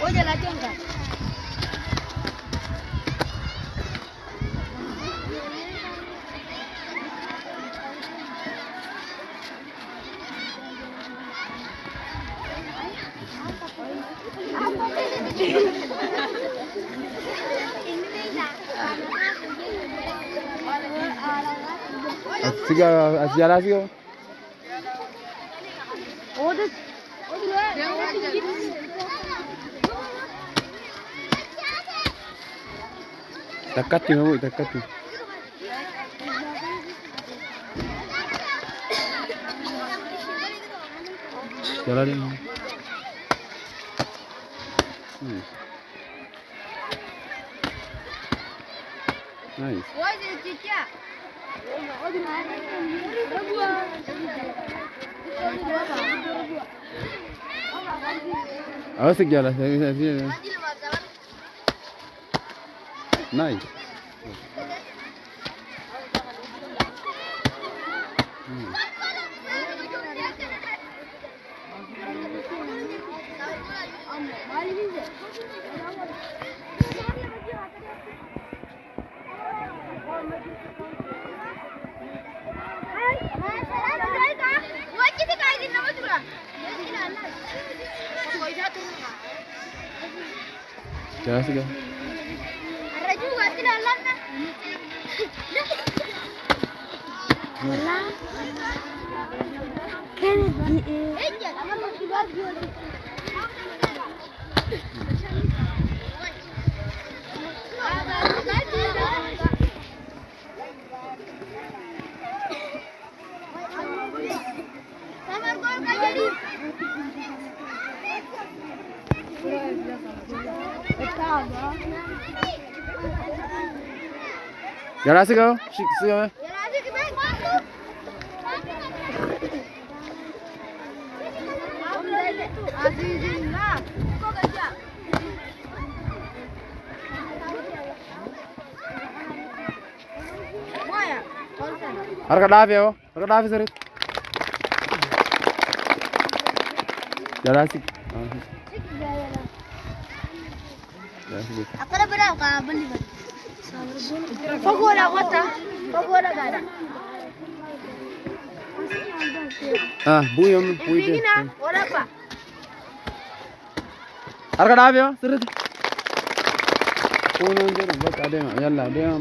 Oye, la tenga. Asiara sigo. Takati mamu takati. Jalan ini. Nice. Awas jalan, nice. Jalan sih kan? Jalan sih kau? Sih kau? Harga dah ya, harga dah sih. Jalan sih. Aku dah berapa kah beli beli? Pagoda kota, pagoda ada. Buyam, Ini na, orang apa? Harga dah ya, seret. Punya je, buat ada, ya lah, ada.